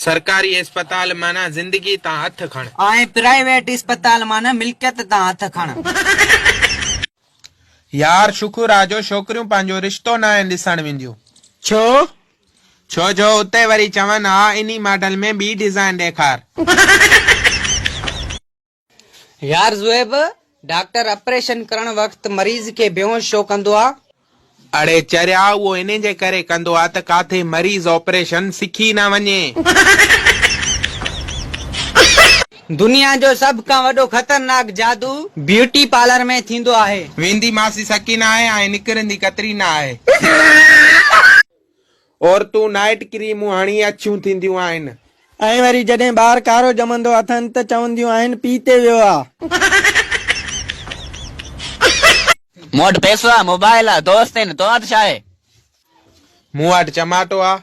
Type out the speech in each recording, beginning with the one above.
सरकारी अस्पताल माना जिंदगी ता हथ खण ऐं प्राइवेट अस्पताल माना मिल्कियत ता हथ खण। यार शुक्र आ जो छोकरियूं पंहिंजो रिश्तो न ॾिसण वेंदियूं। छो? छो उते वरी चवनि हा इन्ही मॉडल में ॿी डिजाइन ॾेखार। यार ज़ुएब, डॉक्टर ऑपरेशन करण वक्त मरीज के बेहोश छो कंदो आ? अड़े चरिया वो इन जे करे कंदो आ त काथे मरीज ऑपरेशन सिखी न वञे। दुनिया जो सब का वडो खतरनाक जादू ब्यूटी पार्लर में थींदो आहे। वेंदी मासी सकीना आहे ऐं निकिरंदी कतरीना आहे। और तू नाइट क्रीमूं हणी अछियूं थींदियूं आहिनि। ऐं वरी जॾहिं ॿार कारो ॼमंदो अथनि त चवंदियूं आहिनि पीते वियो आहे। मूं वटि पैसो आहे, मोबाइल आहे, दोस्त आहिनि, तो वटि छा आहे? मूं वटि चमाटो आ।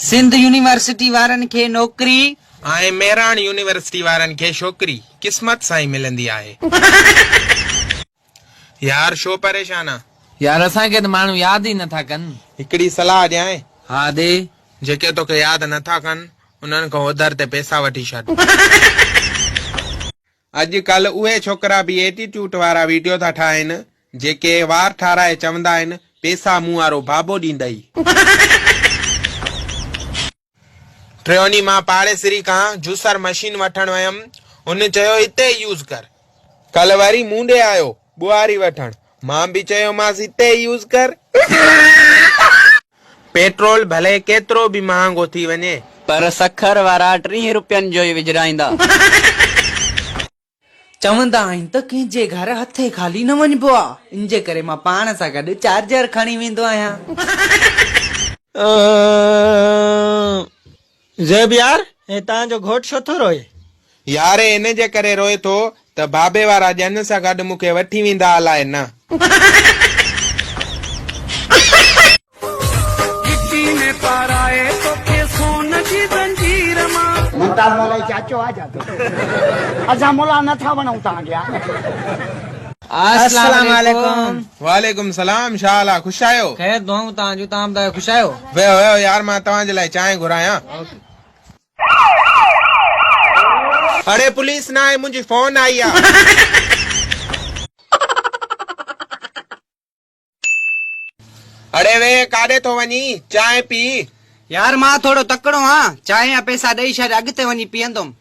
सिंध यूनिवर्सिटी वारनि खे नौकरी ऐं मेरान यूनिवर्सिटी वारनि खे छोकिरी क़िस्मत सां ई मिलंदी आहे। यार छो परेशान आ? यार असांखे त माण्हू यादि ई नथा कनि। हिकिड़ी सलाह ॾियां। हा दे। जेके तोखे यादि नथा कनि उन्हनि खां उधर ते पैसा वठी छॾ। अॼुकल्ह उहे छोकिरा बि एटीट्यूड वारा वीडियो था ठाहिनि जेके वार ठाराए चवंदा आहिनि पैसा मूं वारो बाबो ॾींदई। ट्रियोनी मां पाड़ेसिरी खां जूसर मशीन वठण वयमि, उन चयो हिते यूज़ कर। कल वरी मूं ॾे आयो ॿुहारी वठण, मां बि चयोमांसि हिते यूज़ कर। पेट्रोल भले केतिरो बि महांगो थी वञे पर सखर वारा 30 रुपयनि जो ई विझराईंदा। चवंदा आहिनि त कंहिंजे घर हथे खाली न वञबो आहे, इन जे करे मां पाण सां गॾु चार्जर खणी वेंदो आहियां। ज़ेब यार, हे तव्हांजो घोट छो थो रोए? यार इन जे करे रोए थो त बाबे वारा ॼन सां गॾु मूंखे वठी वेंदा अलाए न। मुमताज मौला चाचो आ जातो असा मौला न था वणू तव्हांखे। अस्सलाम वालेकुम। वालेकुम सलाम। छा हाल आहे? ख़ुशि आहियो? ख़ैर दुआऊं तव्हांजूं, तव्हां ॿुधायो ख़ुशि आहियो? वियो वियो यार, मां तव्हांजे लाइ चांहि घुरायां। अरे पुलिस न आहे, मुंहिंजी फोन आई आहे। अरे वे काॾे थो वञी? चांहि पी। यार मां थोड़ो तकड़ो आहियां, चांहि जा पैसा ॾेई छॾ, अॻिते वञी पीअंदुमि।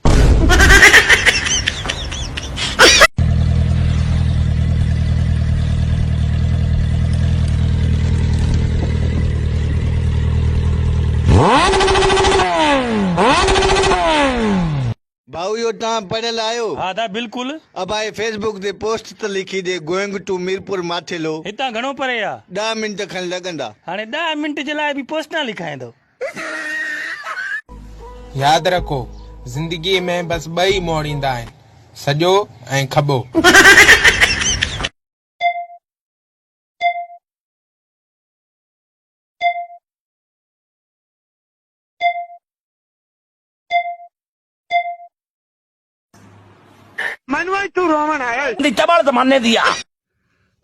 भाऊ यो तव्हां पढ़ियल आहियो? हा दा बिल्कुल। अब आए फेसबुक ते पोस्ट त लिखी दे गोइंग टू मीरपुर माथेलो। हितां घणो परे आ? 10 मिंट खन लॻंदा। हाणे 10 मिंट जे लाइ बि पोस्ट न लिखाईंदो। यादि रखो, ज़िंदगी में बस ॿई मोड़ ईंदा आहिनि, सॼो ऐं खॿो। मनवाई तू रोवण आयो चबड़ तो माने दिया।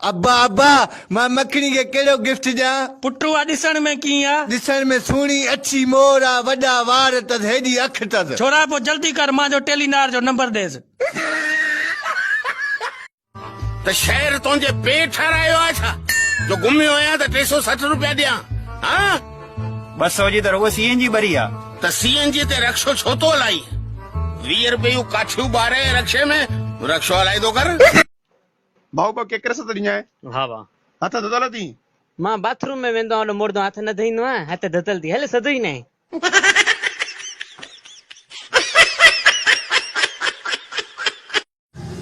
अब्बा अब्बा मां मखणी के केड़ो गिफ्ट ॾियां? पुटू आ ॾिसण में कीअं आ? ॾिसण में सुहिणी अच्छी मोर आ, वॾा वार अथसि, हेॾी अख अथसि। छोरा पोइ जल्दी कर, मां जो टेलीनार जो नंबर देस। त शहर तुंहिंजे पेट ठारायो आहे छा जो घुमियो आहियां त 360 रुपया ॾियां? हाँ 200 जी त रुगो सीएनजी भरी आ। त सीएनजी ते रक्षो छो तो हलाई? 20 रुपयूं काठियूं ॿारे रक्षे में रक्षो हलाई तो कर। भाऊ को केकर से तड़िया है? हा बा हथ धोतल थी? मां बाथरूम में वेंदो आहियां, मुर्दो हथ न धोईंदो आहियां, हथ धोतल थी हले सदो ई न।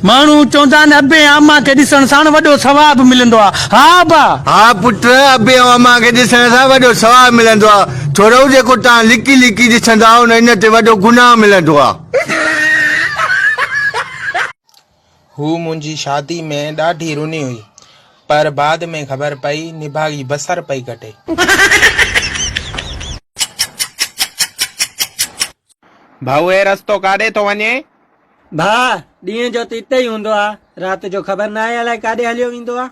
माण्हू चवंदा आहिनि अबे अम्मा खे ॾिसण सां वॾो सवाब मिलंदो आहे। हा बा हा पुट, अबे अम्मा खे ॾिसण सां वॾो सवाब मिलंदो आहे। थोरो जेको तव्हां लिकी लिकी ॾिसंदा आहियो न, इन ते वॾो गुनाह मिलंदो आहे। हू मुंहिंजी शादी में ॾाढी रुनी हुई, पर बाद में ख़बर पई निभागी बसर पई कटे। भाऊ हे रस्तो काॾे थो वञे? भा ॾींहं जो त हिते ई हूंदो आहे, राति जो ख़बर न आहे अलाए काॾे हलियो वेंदो आहे।